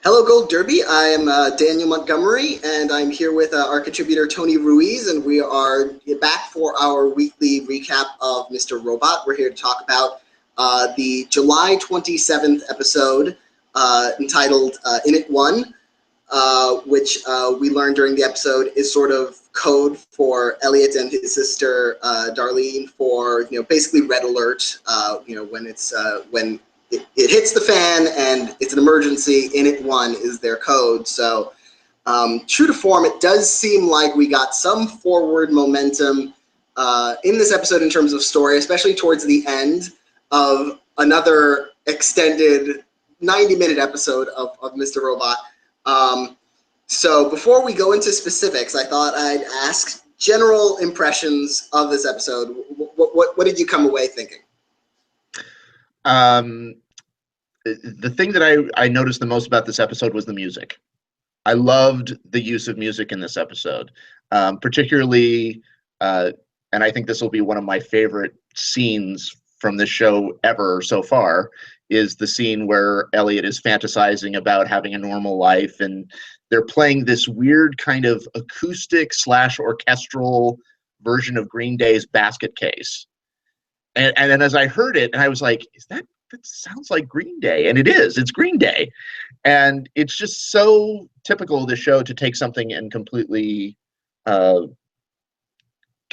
Hello, Gold Derby. I'm Daniel Montgomery, and I'm here with our contributor Tony Ruiz, and we are back for our weekly recap of Mr. Robot. We're here to talk about the July 27th episode entitled In It One, which we learned during the episode is sort of code for Elliot and his sister Darlene for basically red alert. When it hits the fan and it's an emergency. In It One is their code. So true to form, it does seem like we got some forward momentum in this episode in terms of story, especially towards the end of another extended 90-minute episode of Mr. Robot. So before we go into specifics, I thought I'd ask general impressions of this episode. What did you come away thinking? The thing that I noticed the most about this episode was the music. I loved the use of music in this episode, particularly, and I think this will be one of my favorite scenes from this show ever so far, is the scene where Elliot is fantasizing about having a normal life, and they're playing this weird kind of acoustic / orchestral version of Green Day's Basket Case. And then as I heard it, and I was like, that sounds like Green Day. And it's Green Day. And it's just so typical of the show to take something and completely kind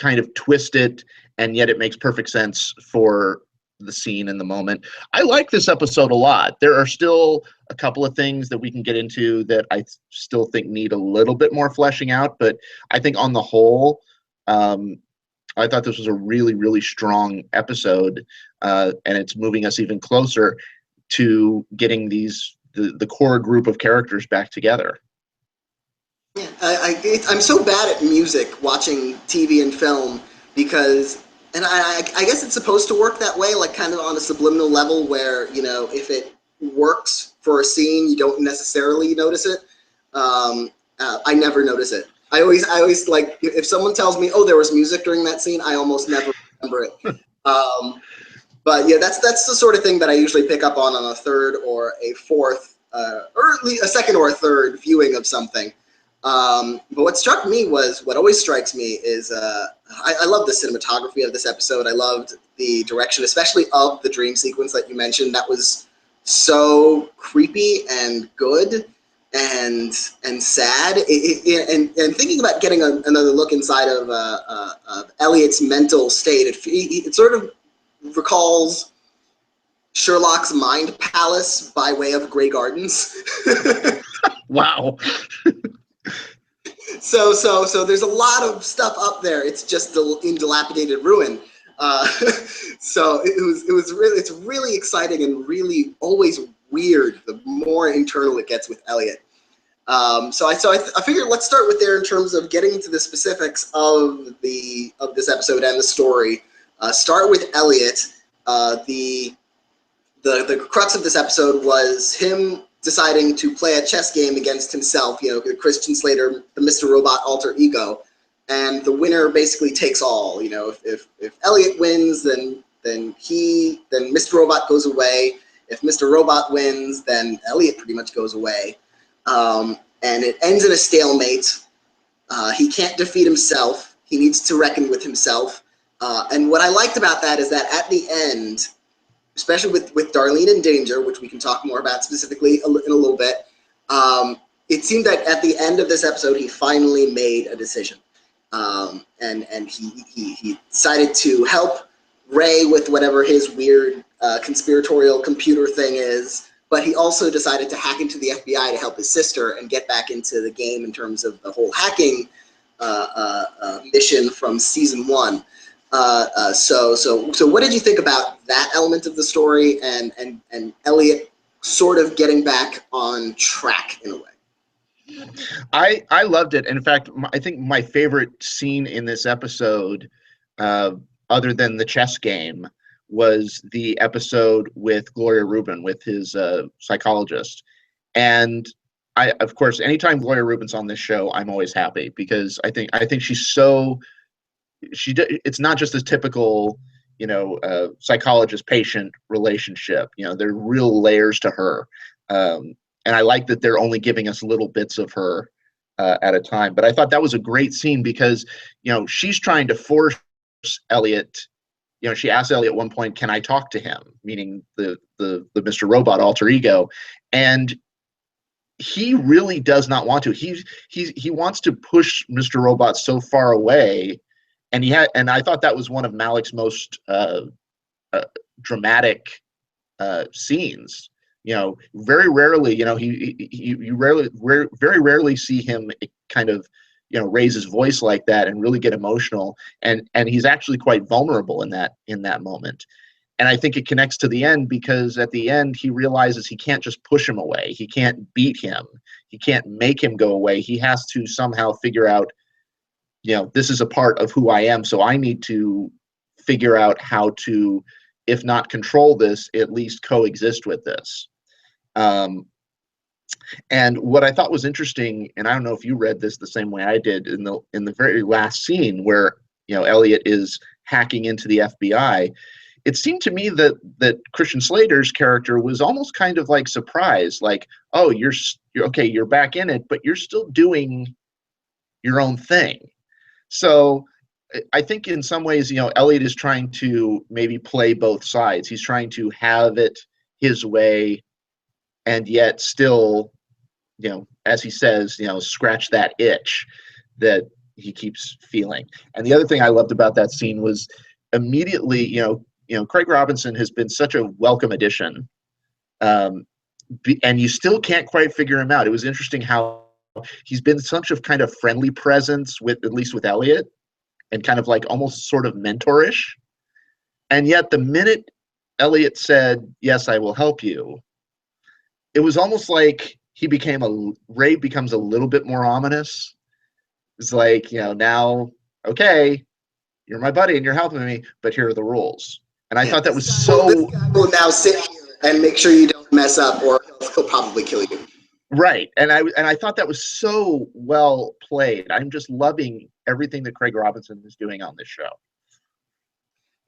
of twist it, and yet it makes perfect sense for the scene in the moment. I like this episode a lot. There are still a couple of things that we can get into that I still think need a little bit more fleshing out, but I think on the whole, I thought this was a really, really strong episode, and it's moving us even closer to getting the core group of characters back together. Yeah, I'm so bad at music, watching TV and film, because, and I guess it's supposed to work that way, like kind of on a subliminal level where, if it works for a scene, you don't necessarily notice it. I never notice it. I always like, if someone tells me, oh, there was music during that scene, I almost never remember it. But yeah, that's the sort of thing that I usually pick up on a third or a fourth, or at least a second or a third viewing of something. But what struck me was, what always strikes me is, I love the cinematography of this episode. I loved the direction, especially of the dream sequence that you mentioned. That was so creepy and good. And sad, and thinking about getting another look inside of Elliot's mental state, it sort of recalls Sherlock's mind palace by way of Grey Gardens. Wow. So there's a lot of stuff up there. It's just in dilapidated ruin. So it's really exciting and really always weird the more internal it gets with Elliot. So I figured let's start with there in terms of getting into the specifics of this episode and the story. Start with Elliot. The crux of this episode was him deciding to play a chess game against himself. The Christian Slater, the Mr. Robot alter ego, and the winner basically takes all. If Elliot wins, then Mr. Robot goes away. If Mr. Robot wins, then Elliot pretty much goes away. And it ends in a stalemate. He can't defeat himself. He needs to reckon with himself. And what I liked about that is that at the end, especially with Darlene in danger, which we can talk more about specifically in a little bit, it seemed that at the end of this episode, he finally made a decision. And he decided to help Ray with whatever his weird conspiratorial computer thing is, but he also decided to hack into the FBI to help his sister and get back into the game in terms of the whole hacking mission from season 1. So what did you think about that element of the story and Elliot sort of getting back on track in a way? I loved it. And in fact, I think my favorite scene in this episode, other than the chess game, was the episode with Gloria Rubin, with his psychologist. And of course, anytime Gloria Rubin's on this show, I'm always happy, because I think she's so, it's not just a typical, psychologist-patient relationship. There are real layers to her. and I like that they're only giving us little bits of her at a time. But I thought that was a great scene because, she's trying to force Elliot. She asked Elliot at one point, "Can I talk to him?" Meaning the Mr. Robot alter ego, and he really does not want to. He wants to push Mr. Robot so far away, and I thought that was one of Malik's most dramatic scenes. Very rarely, very rarely see him kind of, raise his voice like that and really get emotional. And he's actually quite vulnerable in that moment. And I think it connects to the end because at the end he realizes he can't just push him away. He can't beat him. He can't make him go away. He has to somehow figure out, this is a part of who I am. So I need to figure out how to, if not control this, at least coexist with this. And what I thought was interesting, and I don't know if you read this the same way I did, in the very last scene where Elliot is hacking into the FBI, it seemed to me that Christian Slater's character was almost kind of like surprised, like, oh, you're okay, you're back in it, but you're still doing your own thing. So I think in some ways, Elliot is trying to maybe play both sides. He's trying to have it his way, and yet still, as he says, scratch that itch that he keeps feeling. And the other thing I loved about that scene was immediately, Craig Robinson has been such a welcome addition, and you still can't quite figure him out. It was interesting how he's been such a kind of friendly presence at least with Elliot, and kind of like almost sort of mentorish. And yet the minute Elliot said, "Yes, I will help you," it was almost like Ray becomes a little bit more ominous. It's like, now, okay, you're my buddy and you're helping me, but here are the rules. And I thought that was so... This guy will now sit here and make sure you don't mess up, or he'll probably kill you. Right. And I thought that was so well played. I'm just loving everything that Craig Robinson is doing on this show.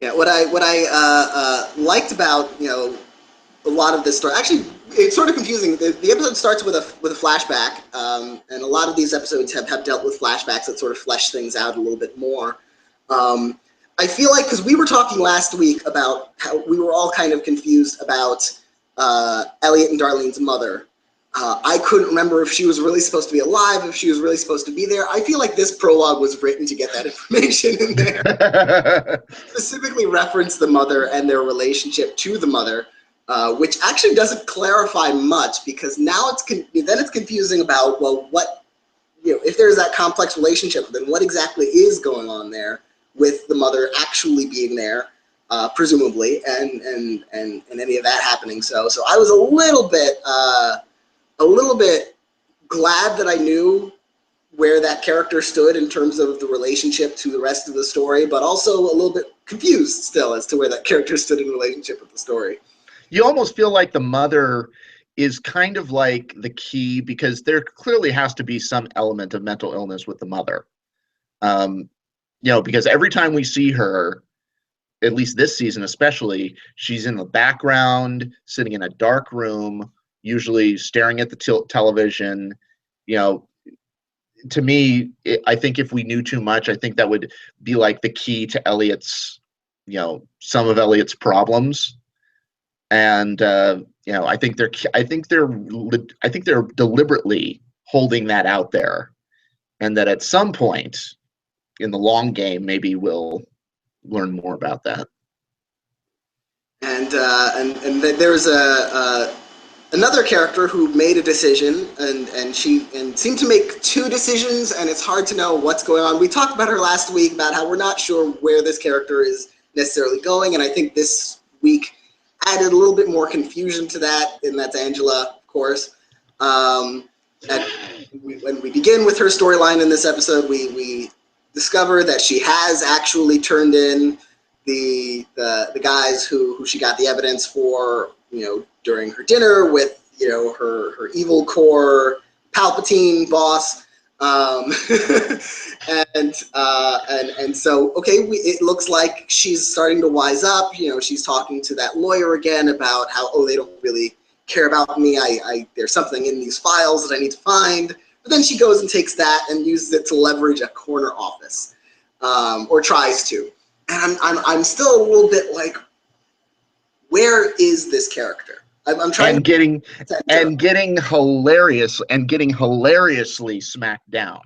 Yeah, what I liked about, a lot of this story, actually, it's sort of confusing. The episode starts with a flashback, and a lot of these episodes have dealt with flashbacks that sort of flesh things out a little bit more. I feel like, because we were talking last week about how we were all kind of confused about Elliot and Darlene's mother. I couldn't remember if she was really supposed to be alive, if she was really supposed to be there. I feel like this prologue was written to get that information in there. Specifically reference the mother and their relationship to the mother, which actually doesn't clarify much, because now it's confusing about, well, what, if there's that complex relationship, then what exactly is going on there with the mother actually being there, presumably, and any of that happening. So I was a little bit glad that I knew where that character stood in terms of the relationship to the rest of the story, but also a little bit confused still as to where that character stood in relationship with the story. You almost feel like the mother is kind of like the key, because there clearly has to be some element of mental illness with the mother. Because every time we see her, at least this season especially, she's in the background, sitting in a dark room, usually staring at the television. To me, I think if we knew too much, I think that would be like the key to Elliot's, some of Elliot's problems. And I think they're deliberately holding that out there, and that at some point in the long game, maybe we'll learn more about that. And there's another character who made a decision, and seemed to make two decisions, and it's hard to know what's going on. We talked about her last week about how we're not sure where this character is necessarily going, and I think this week added a little bit more confusion to that, and that's Angela, of course. When we begin with her storyline in this episode, we discover that she has actually turned in the guys who she got the evidence for, during her dinner with, her evil core Palpatine boss. And so, okay, it looks like she's starting to wise up. She's talking to that lawyer again about how, they don't really care about me. There's something in these files that I need to find. But then she goes and takes that and uses it to leverage a corner office, or tries to. And I'm still a little bit like, where is this character? I'm trying getting hilariously smacked down.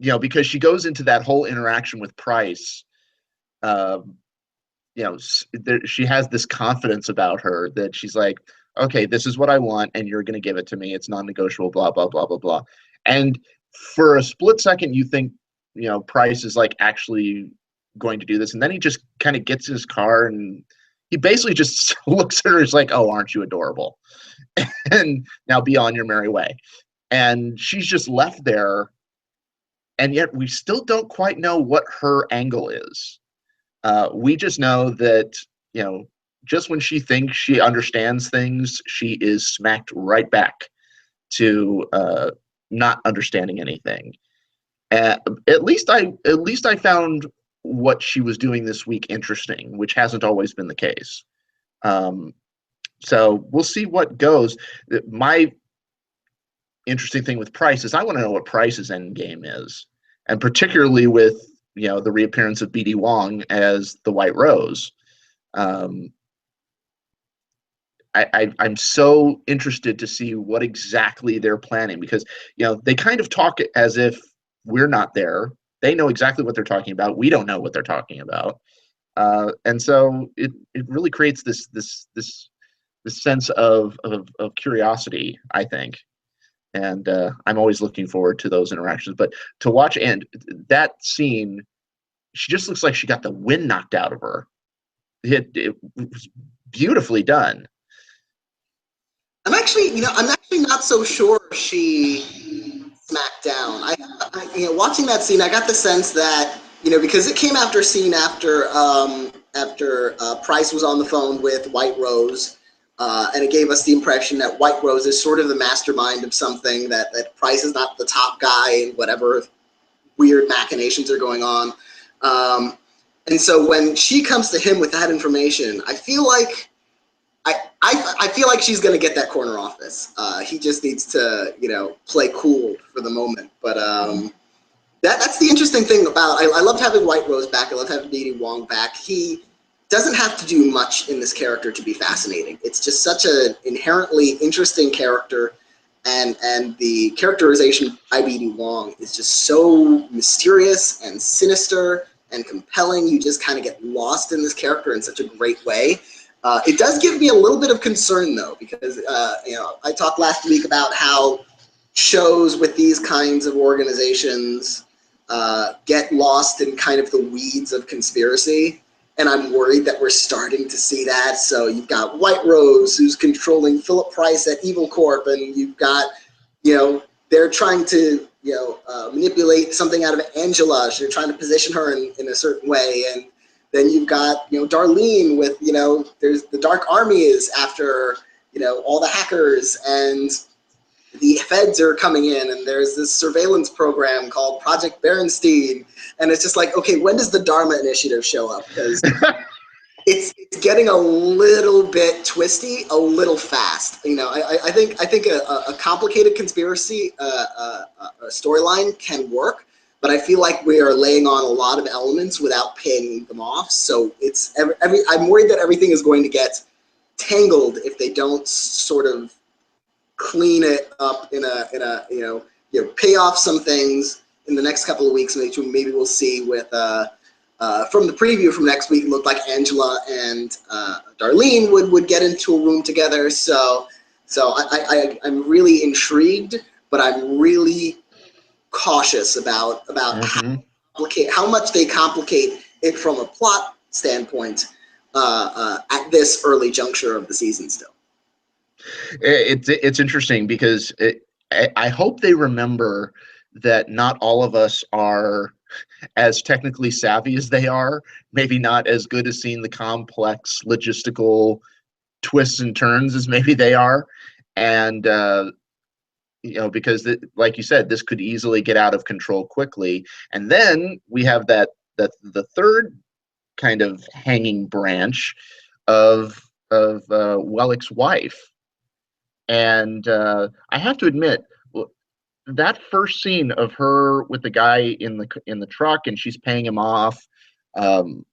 Because she goes into that whole interaction with Price. She has this confidence about her that she's like, okay, this is what I want, and you're going to give it to me. It's non-negotiable, blah, blah, blah, blah, blah. And for a split second, you think, Price is like actually going to do this. And then he just kind of gets in his car and he basically just looks at her and is like, oh, aren't you adorable? And now be on your merry way. And she's just left there. And yet we still don't quite know what her angle is. We just know that, just when she thinks she understands things, she is smacked right back to not understanding anything. At least I found what she was doing this week interesting, which hasn't always been the case. So we'll see what goes. My interesting thing with Price is I want to know what Price's end game is, and particularly with the reappearance of B.D. Wong as the White Rose. I'm so interested to see what exactly they're planning, because they kind of talk as if we're not there. They know exactly what they're talking about. We don't know what they're talking about, and so it really creates this sense of curiosity, I think. And I'm always looking forward to those interactions. But to watch and that scene, she just looks like she got the wind knocked out of her. It was beautifully done. I'm actually not so sure she smacked down. Watching that scene, I got the sense that, because it came after a scene after Price was on the phone with White Rose. And it gave us the impression that White Rose is sort of the mastermind of something, that Price is not the top guy in whatever weird machinations are going on. And so when she comes to him with that information, I feel like she's going to get that corner office. He just needs to, play cool for the moment. But that's the interesting thing about, I loved having White Rose back. I love having B.D. Wong back. He doesn't have to do much in this character to be fascinating. It's just such an inherently interesting character, and the characterization by B.D. Wong is just so mysterious and sinister and compelling. You just kind of get lost in this character in such a great way. It does give me a little bit of concern, though, because I talked last week about how shows with these kinds of organizations get lost in kind of the weeds of conspiracy. And I'm worried that we're starting to see that. So you've got White Rose, who's controlling Philip Price at Evil Corp, and you've got, they're trying to, manipulate something out of Angela. They're trying to position her in a certain way. And then you've got, Darlene with, there's the Dark Army is after, all the hackers, and the feds are coming in, and there's this surveillance program called Project Berenstein. And it's just like, okay, when does the Dharma Initiative show up? Because it's getting a little bit twisty, a little fast. I think a complicated conspiracy storyline can work, but I feel like we are laying on a lot of elements without paying them off. So I'm worried that everything is going to get tangled if they don't sort of clean it up in a pay off some things in the next couple of weeks. Maybe we'll see with from the preview from next week. It looked like Angela and Darlene would get into a room together. So I'm really intrigued, but I'm really cautious about how much they complicate it from a plot standpoint at this early juncture of the season still. It's interesting because I hope they remember that not all of us are as technically savvy as they are, maybe not as good at seeing the complex logistical twists and turns as maybe they are. And, because like you said, this could easily get out of control quickly. And then we have the third kind of hanging branch of Wellick's wife. And I have to admit, that first scene of her with the guy in the truck, and she's paying him off, and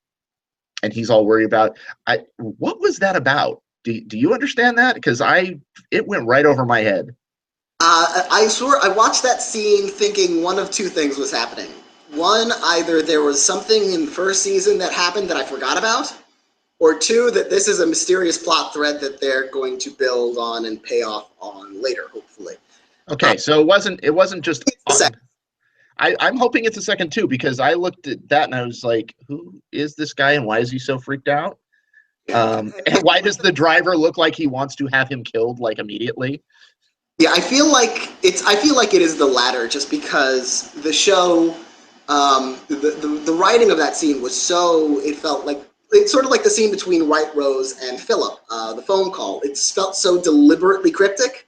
he's all worried about. What was that about? Do you understand that? Because it went right over my head. I watched that scene thinking one of two things was happening. One, either there was something in the first season that happened that I forgot about, or two, that this is a mysterious plot thread that they're going to build on and pay off on later, hopefully. Okay, so it wasn't just. I'm hoping it's a second too, because I looked at that and I was like, who is this guy and why is he so freaked out? And why does the driver look like he wants to have him killed like immediately? Yeah, I feel like it is the latter, just because the show, the writing of that scene was so, it felt like, it's sort of like the scene between White Rose and Philip, the phone call. It felt so deliberately cryptic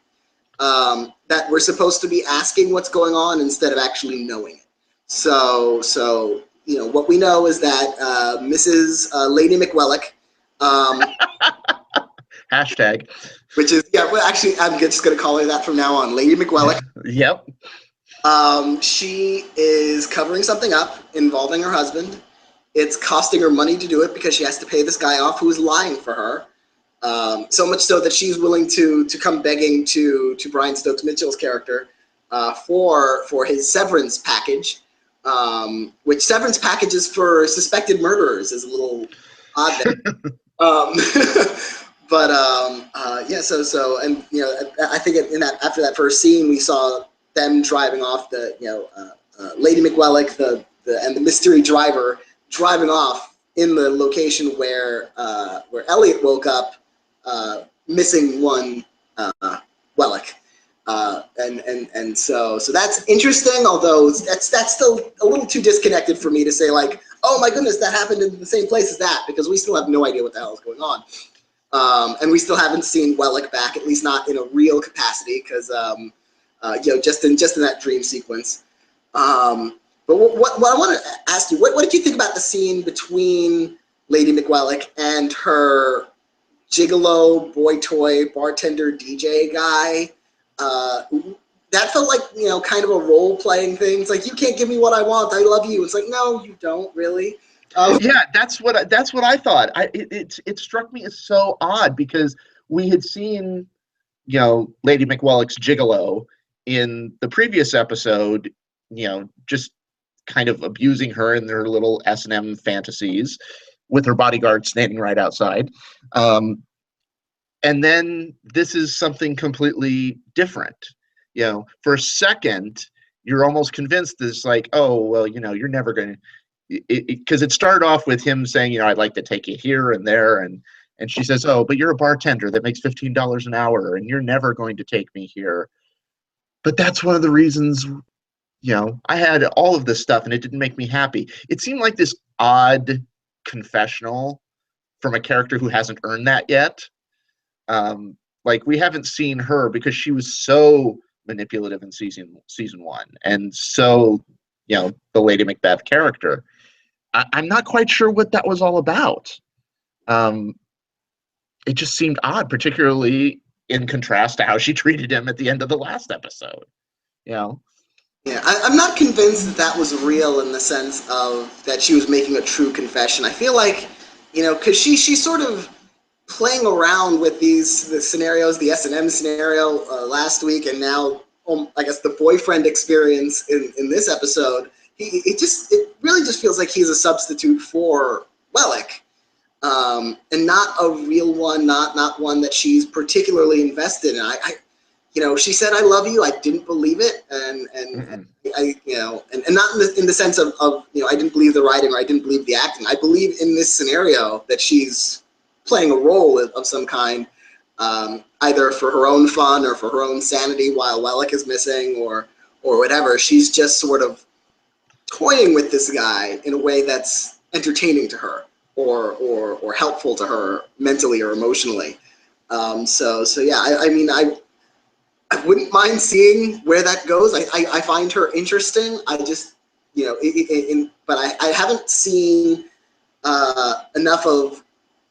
that we're supposed to be asking what's going on instead of actually knowing it. So what we know is that Mrs. Lady McWellick, Hashtag. which is, yeah, well, actually, I'm just going to call her that from now on, Lady McWellick. Yep. She is covering something up involving her husband. It's costing her money to do it because she has to pay this guy off who's lying for her. So much so that she's willing to come begging to Brian Stokes Mitchell's character for his severance package, which severance packages for suspected murderers is a little odd there. But yeah, so and I think after that first scene, we saw them driving off Lady McWellick, and the mystery driver driving off in the location where Elliot woke up, missing one Wellick, and so that's interesting. Although that's still a little too disconnected for me to say, like, oh my goodness, that happened in the same place as that, because we still have no idea what the hell is going on. And we still haven't seen Wellick back, at least not in a real capacity, because just in that dream sequence. But what I want to ask you, what did you think about the scene between Lady McWellick and her gigolo, boy toy, bartender, DJ guy? That felt like, kind of a role-playing thing. It's like, you can't give me what I want. I love you. It's like, no, you don't really. Yeah, that's what I thought. It struck me as so odd, because we had seen, Lady McWellick's gigolo in the previous episode, just kind of abusing her in their little S&M fantasies with her bodyguard standing right outside. And then this is something completely different. For a second, you're almost convinced it's like, oh, well, you're never going to, because it started off with him saying, I'd like to take you here and there, and she says, oh, but you're a bartender that makes $15 an hour, and you're never going to take me here. But that's one of the reasons, I had all of this stuff, and it didn't make me happy. It seemed like this odd confessional from a character who hasn't earned that yet. Like, we haven't seen her, because she was so manipulative in season one, and so, the Lady Macbeth character. I'm not quite sure what that was all about. It just seemed odd, particularly in contrast to how she treated him at the end of the last episode. Yeah, I'm not convinced that was real, in the sense of that she was making a true confession. I feel like, because she's sort of playing around with the scenarios, the S&M scenario last week, and now I guess the boyfriend experience in this episode. It really just feels like he's a substitute for Wellick, and not a real one, not one that she's particularly invested in. She said, "I love you." I didn't believe it, and not in the sense of I didn't believe the writing, or I didn't believe the acting. I believe in this scenario that she's playing a role of some kind, either for her own fun or for her own sanity while Wellick is missing, or whatever. She's just sort of toying with this guy in a way that's entertaining to her, or helpful to her mentally or emotionally. So yeah, I wouldn't mind seeing where that goes. I find her interesting. I just, but I haven't seen enough of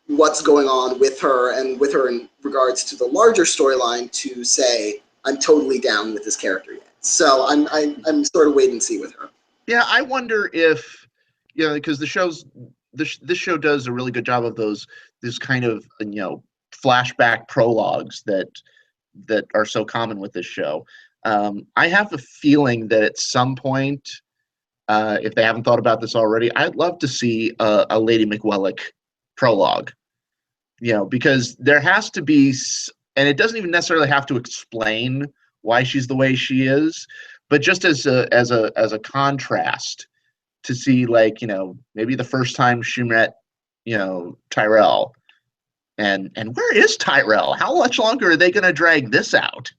what's going on with her and with her in regards to the larger storyline to say I'm totally down with this character yet. So I'm sort of wait and see with her. Yeah, I wonder if, because this show does a really good job of this kind of flashback prologues that are so common with this show. I have a feeling that at some point, if they haven't thought about this already, I'd love to see a Lady McWellick prologue. Because there has to be, and it doesn't even necessarily have to explain why she's the way she is, but just as a contrast to see, like, maybe the first time she met, Tyrell, and where is Tyrell? How much longer are they going to drag this out?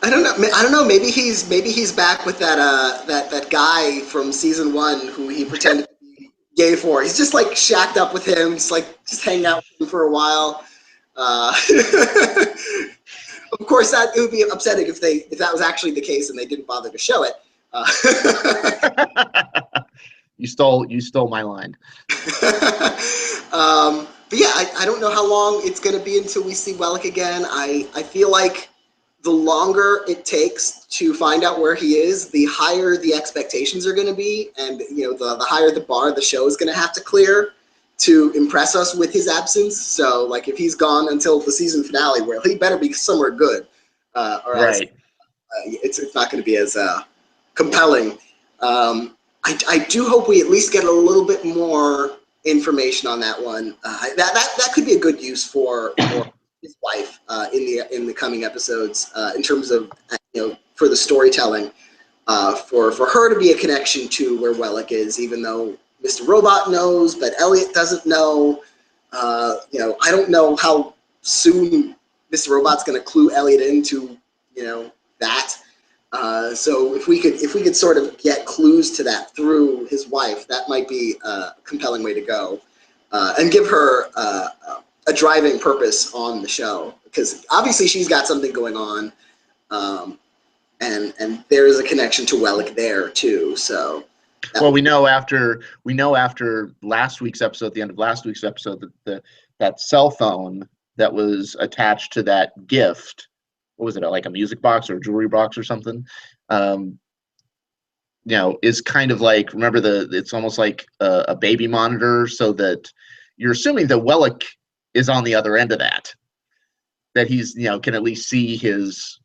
I don't know. Maybe he's back with that guy from season 1 who he pretended to be gay for. He's just like shacked up with him, just hanging out with him for a while. Of course, it would be upsetting if that was actually the case and they didn't bother to show it. You stole my line. But yeah, I don't know how long it's going to be until we see Wellick again. I feel like the longer it takes to find out where he is, the higher the expectations are going to be, and the higher the bar the show is going to have to clear to impress us with his absence. So, like, if he's gone until the season finale, well, he better be somewhere good, or else it's not going to be as compelling. I do hope we at least get a little bit more information on that one. That could be a good use for his wife in the coming episodes in terms of for the storytelling, for her to be a connection to where Wellick is, even though Mr. Robot knows, but Elliot doesn't know. I don't know how soon Mr. Robot's going to clue Elliot into that. So if we could sort of get clues to that through his wife, that might be a compelling way to go, and give her a driving purpose on the show, because obviously she's got something going on, and there is a connection to Wellick there too. So. Well, we know after last week's episode, at the end of last week's episode, that cell phone that was attached to that gift, what was it, like a music box or a jewelry box or something, is kind of like, remember it's almost like a baby monitor, so that you're assuming that Wellick is on the other end of that he's can at least see his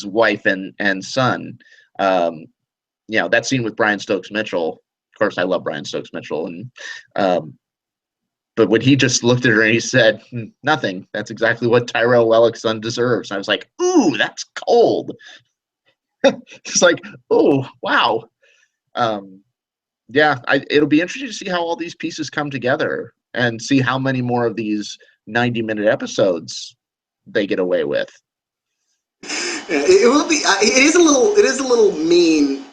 wife and son. That scene with Brian Stokes Mitchell. Of course, I love Brian Stokes Mitchell, and but when he just looked at her and he said, "Nothing. That's exactly what Tyrell Wellick's son deserves." And I was like, "Ooh, that's cold." It's like, "Oh, wow." It'll be interesting to see how all these pieces come together and see how many more of these 90-minute episodes they get away with. It will be. It is a little mean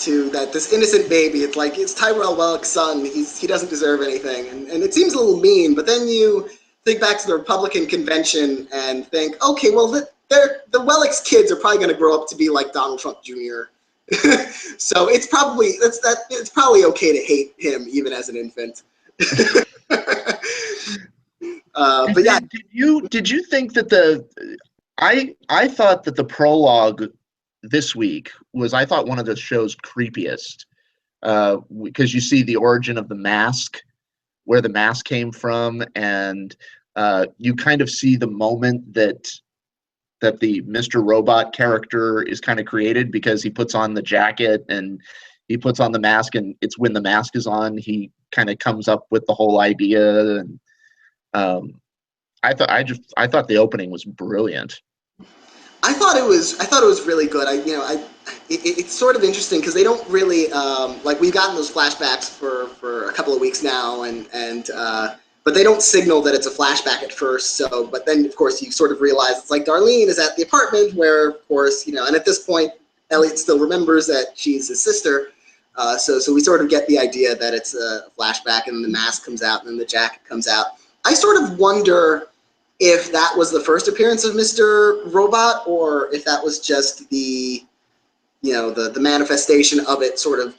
to that this innocent baby. It's like it's Tyrell Wellick's son. He doesn't deserve anything, and it seems a little mean. But then you think back to the Republican convention and think, okay, well, the Wellick's kids are probably going to grow up to be like Donald Trump Jr. So it's probably okay to hate him even as an infant. But yeah, did you think that I thought that the prologue this week was, I thought, one of the show's creepiest, because you see the origin of the mask, where the mask came from, and you kind of see the moment that the Mr. Robot character is kind of created, because he puts on the jacket and he puts on the mask, and it's when the mask is on he kind of comes up with the whole idea. And I thought the opening was brilliant. I thought it was really good. It's sort of interesting because they don't really like, we've gotten those flashbacks for a couple of weeks now, and but they don't signal that it's a flashback at first. So, but then of course you sort of realize it's like Darlene is at the apartment where, of course, and at this point Elliot still remembers that she's his sister. So we sort of get the idea that it's a flashback, and the mask comes out and then the jacket comes out. I sort of wonder if that was the first appearance of Mr. Robot, or if that was just the manifestation of it sort of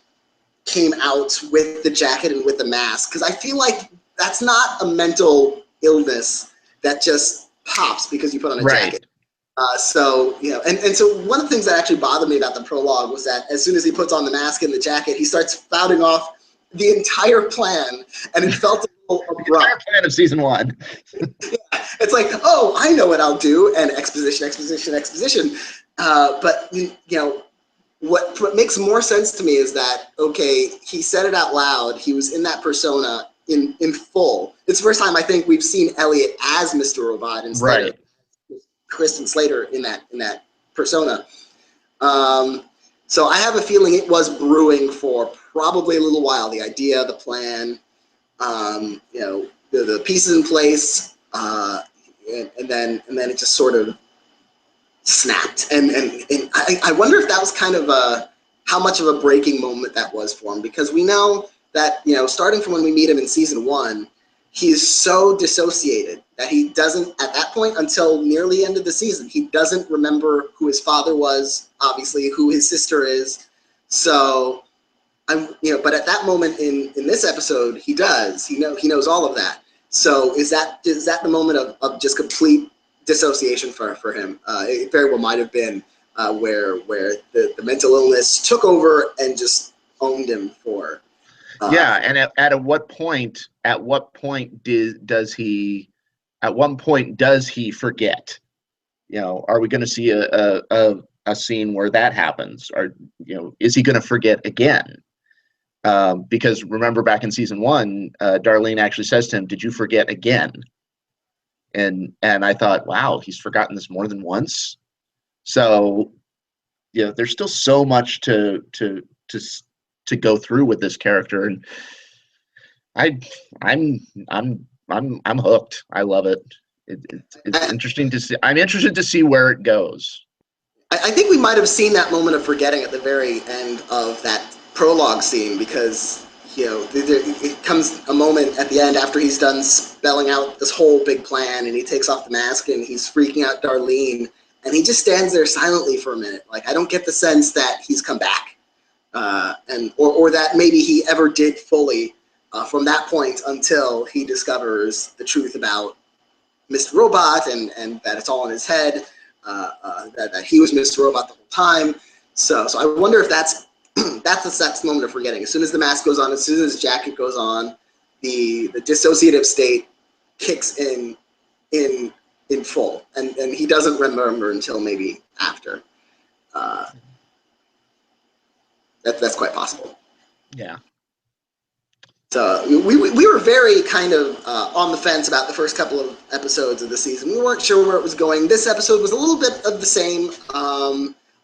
came out with the jacket and with the mask. Because I feel like that's not a mental illness that just pops because you put on a jacket. So, you know, and so one of the things that actually bothered me about the prologue was that as soon as he puts on the mask and the jacket, he starts spouting off the entire plan, and it felt a little abrupt. The entire plan of season 1. Yeah, it's like, oh, I know what I'll do, and exposition, exposition, exposition. But, you know, what makes more sense to me is that, okay, he said it out loud. He was in that persona in full. It's the first time I think we've seen Elliot as Mr. Robot instead of Kristen Slater in that persona. So I have a feeling it was brewing for probably a little while. The idea, the plan, you know, the pieces in place, and then it just sort of snapped. And I wonder if that was kind of how much of a breaking moment that was for him, because we know that, you know, starting from when we meet him in season 1, he is so dissociated that he doesn't, at that point until nearly the end of the season, he doesn't remember who his father was, obviously, who his sister is. So, you know, but at that moment in this episode, he does. He knows all of that. So is that the moment of just complete dissociation for him? It very well might have been where the mental illness took over and just owned him for. Yeah, and at what point does he forget? You know, are we going to see a scene where that happens? Or, you know, is he going to forget again? Because remember, back in season 1, Darlene actually says to him, "Did you forget again?" And I thought, wow, he's forgotten this more than once. So, you know, there's still so much to go through with this character, and I'm hooked. I love it. It's interesting to see. I'm interested to see where it goes. I think we might have seen that moment of forgetting at the very end of that prologue scene, because, you know, it comes a moment at the end after he's done spelling out this whole big plan, and he takes off the mask and he's freaking out Darlene, and he just stands there silently for a minute. Like, I don't get the sense that he's come back, or that maybe he ever did fully from that point until he discovers the truth about Mr. Robot, and that it's all in his head, that he was Mr. Robot the whole time. So I wonder if that's the moment of forgetting. As soon as the mask goes on, as soon as his jacket goes on, the dissociative state kicks in full, and he doesn't remember until maybe after. That's quite possible. Yeah. So we were very kind of on the fence about the first couple of episodes of the season. We weren't sure where it was going. This episode was a little bit of the same.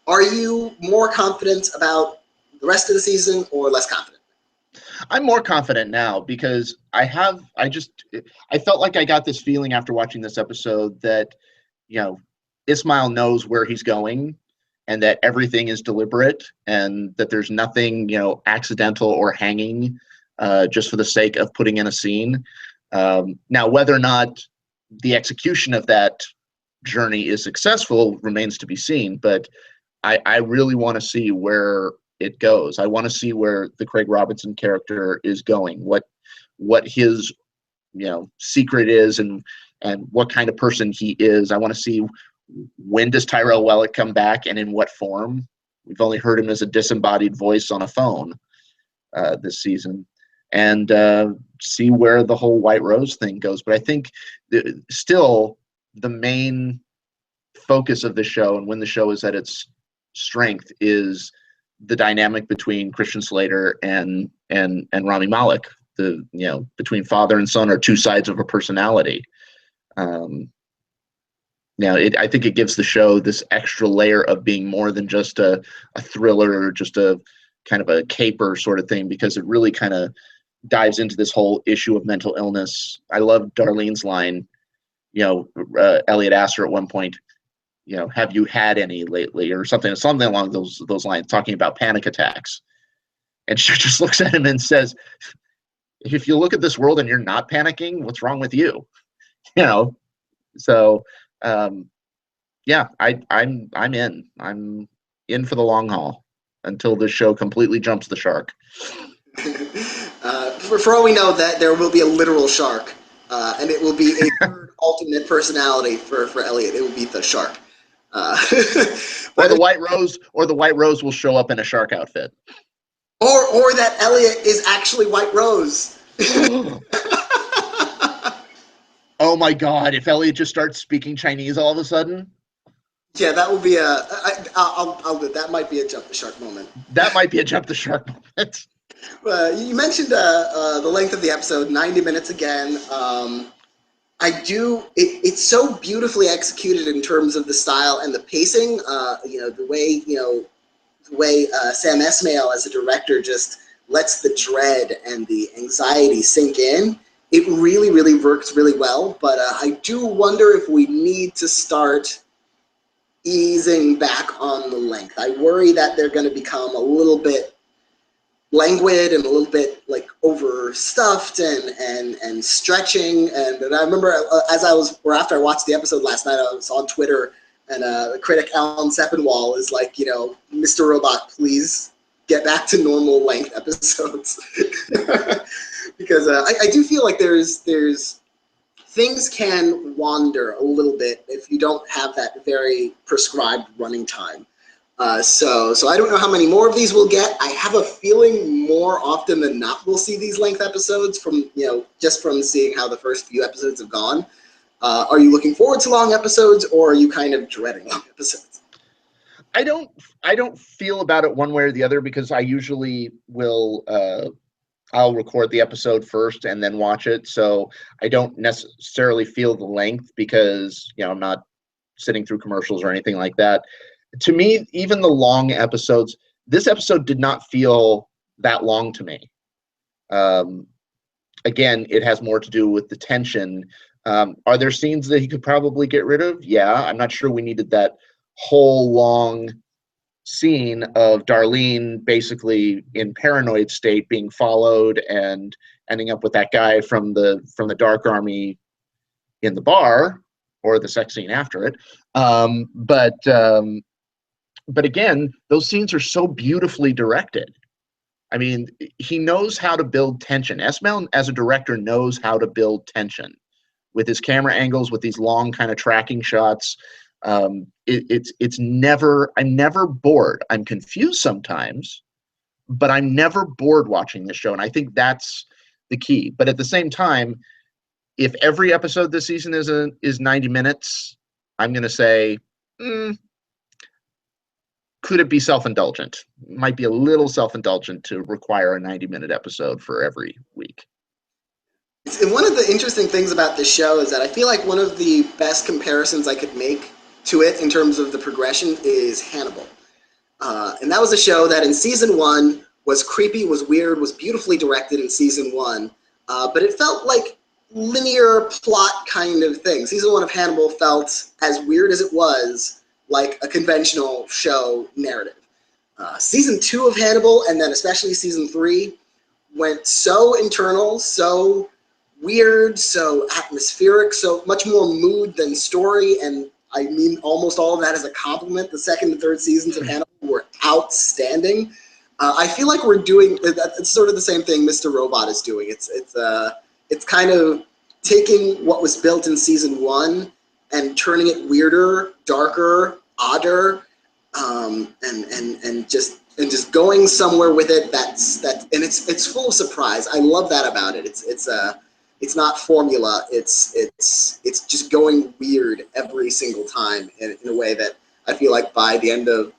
Are you more confident about the rest of the season or less confident? I'm more confident now because I felt like I got this feeling after watching this episode that, you know, Ismail knows where he's going, and that everything is deliberate, and that there's nothing, you know, accidental or hanging just for the sake of putting in a scene. Now, whether or not the execution of that journey is successful remains to be seen, but I really want to see where it goes. I want to see where the Craig Robinson character is going, what his, you know, secret is, and what kind of person he is. I want to see, when does Tyrell Wellick come back, and in what form? We've only heard him as a disembodied voice on a phone this season, and see where the whole White Rose thing goes. But I think still the main focus of the show, and when the show is at its strength, is the dynamic between Christian Slater and Rami Malek. The, you know, between father and son are two sides of a personality. Now, I think it gives the show this extra layer of being more than just a thriller, or just a kind of a caper sort of thing, because it really kind of dives into this whole issue of mental illness. I love Darlene's line. You know, Elliot asked her at one point, you know, have you had any lately, or something along those lines, talking about panic attacks. And she just looks at him and says, if you look at this world and you're not panicking, what's wrong with you? You know, so yeah, I'm in for the long haul until this show completely jumps the shark. For all we know, that there will be a literal shark, and it will be a third alternate personality for Elliot. It will be the shark. Uh, Or but the White Rose will show up in a shark outfit. or that Elliot is actually White Rose. Oh my God! If Elliot just starts speaking Chinese all of a sudden, Yeah, that will be that might be a jump the shark moment. that might be a jump the shark moment. You mentioned the length of the episode, 90 minutes again. It's so beautifully executed in terms of the style and the pacing. The way Sam Esmail as a director just lets the dread and the anxiety sink in. It really, really works really well. But I do wonder if we need to start easing back on the length. I worry that they're going to become a little bit languid and a little bit like overstuffed and stretching. And I remember after I watched the episode last night, I was on Twitter, and the critic Alan Sepinwall is like, Mr. Robot, please get back to normal length episodes. Because I do feel like there's things can wander a little bit if you don't have that very prescribed running time. So I don't know how many more of these we'll get. I have a feeling more often than not we'll see these length episodes from, just from seeing how the first few episodes have gone. Are you looking forward to long episodes, or are you kind of dreading long episodes? I don't feel about it one way or the other, because I usually will I'll record the episode first and then watch it. So I don't necessarily feel the length, because, I'm not sitting through commercials or anything like that. To me, even the long episodes, this episode did not feel that long to me. Again, it has more to do with the tension. Are there scenes that he could probably get rid of? Yeah, I'm not sure we needed that whole long scene of Darlene basically in paranoid state being followed and ending up with that guy from the Dark Army in the bar, or the sex scene after it. But again, those scenes are so beautifully directed. I mean, he knows how to build tension. Esmail, as a director, knows how to build tension with his camera angles, with these long kind of tracking shots. It's never, I'm never bored. I'm confused sometimes, but I'm never bored watching this show. And I think that's the key. But at the same time, if every episode this season is 90 minutes, I'm going to say, could it be self-indulgent? Might be a little self-indulgent to require a 90-minute episode for every week. And one of the interesting things about this show is that I feel like one of the best comparisons I could make to it in terms of the progression is Hannibal. And that was a show that in season 1 was creepy, was weird, was beautifully directed in season 1, but it felt like linear plot kind of thing. Season 1 of Hannibal felt, as weird as it was, like a conventional show narrative. Season 2 of Hannibal, and then especially season 3, went so internal, so weird, so atmospheric, so much more mood than story, and I mean almost all of that as a compliment. The second and third seasons of Hannibal were outstanding. I feel like we're doing, it's sort of the same thing Mr. Robot is doing. It's kind of taking what was built in season 1 and turning it weirder, darker, odder, and just going somewhere with it. And it's full of surprise. I love that about it. It's not formula. It's just going weird every single time in a way that I feel like by the end of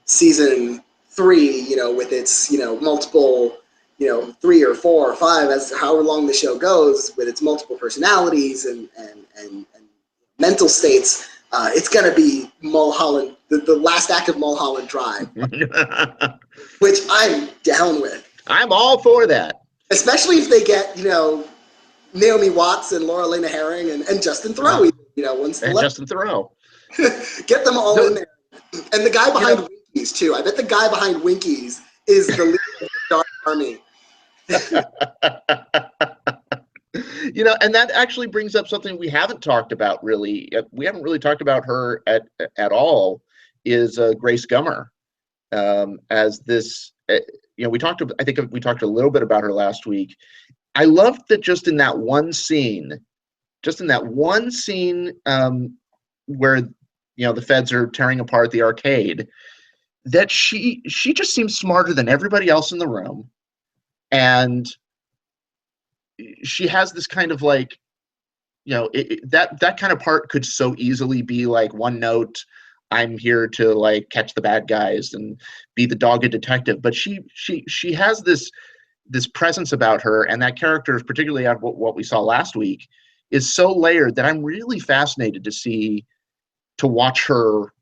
season 3, with its multiple, 3 or 4 or 5, as however long the show goes, with its multiple personalities and mental states, it's going to be Mulholland, the last act of Mulholland Drive, which I'm down with. I'm all for that. Especially if they get, Naomi Watts and Laura Lena Herring and Justin Theroux, Justin Theroux. Get them all in there. And the guy behind Winkies, too. I bet the guy behind Winkies is the leader of the Dark Army. And that actually brings up something we haven't talked about really. We haven't really talked about her at all, is Grace Gummer as this I think we talked a little bit about her last week. I loved that just in that one scene, where the feds are tearing apart the arcade, that she just seems smarter than everybody else in the room, and she has this kind of like, that kind of part could so easily be like one note, I'm here to like catch the bad guys and be the dogged detective, but she has this presence about her, and that character, particularly out of what we saw last week, is so layered that I'm really fascinated to watch her,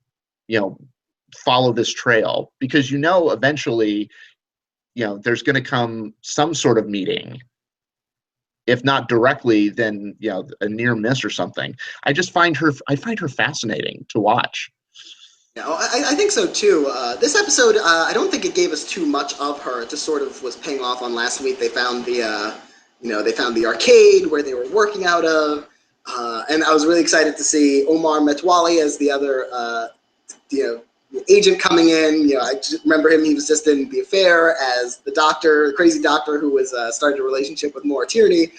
follow this trail, because eventually, there's going to come some sort of meeting. If not directly, then a near miss or something. I find her fascinating to watch. Yeah, I think so too. This episode, I don't think it gave us too much of her. It just sort of was paying off on last week. They found they found the arcade where they were working out of, and I was really excited to see Omar Metwali as the other, agent coming in. I just remember him. He was just in The Affair as the doctor, the crazy doctor who was started a relationship with Maura Tierney,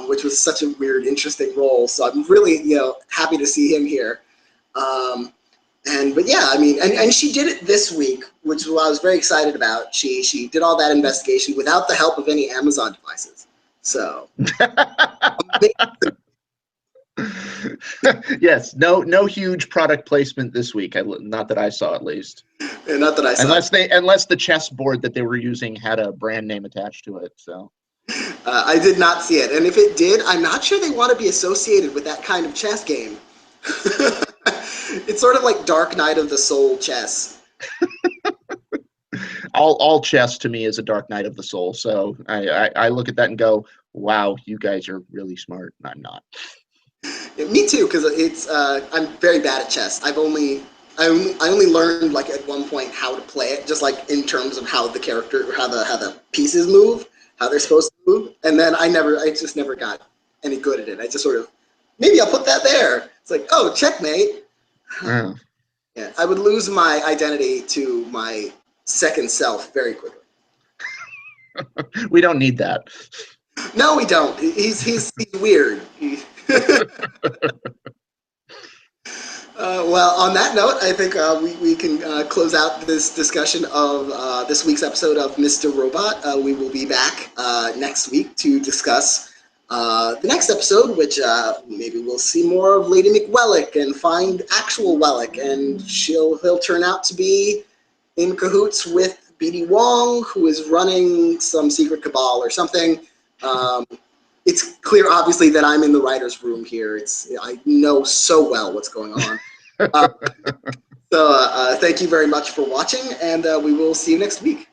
which was such a weird, interesting role. So I'm really, happy to see him here. But yeah, I mean, and she did it this week, which I was very excited about. She did all that investigation without the help of any Amazon devices. So yes, no huge product placement this week. Not that I saw, at least. Yeah, not that I saw. Unless the chessboard that they were using had a brand name attached to it. So I did not see it, and if it did, I'm not sure they want to be associated with that kind of chess game. It's sort of like Dark Knight of the Soul chess. all chess to me is a Dark Knight of the Soul. So I look at that and go, wow, you guys are really smart, and I'm not. Yeah, me too, because I'm very bad at chess. I only learned like at one point how to play it, just like in terms of how the pieces move, how they're supposed to move, and then I just never got any good at it. I just sort of, maybe I'll put that there. It's like, oh, checkmate. Yeah. Yeah, I would lose my identity to my second self very quickly. We don't need that. No, we don't. He's weird. Well, on that note, I think we can close out this discussion of this week's episode of Mr. Robot. We will be back next week to discuss the next episode, which maybe we'll see more of Lady McWellick and find actual Wellick, and he'll turn out to be in cahoots with BD Wong, who is running some secret cabal or something. It's clear, obviously, that I'm in the writer's room here. I know so well what's going on. So thank you very much for watching, and we will see you next week.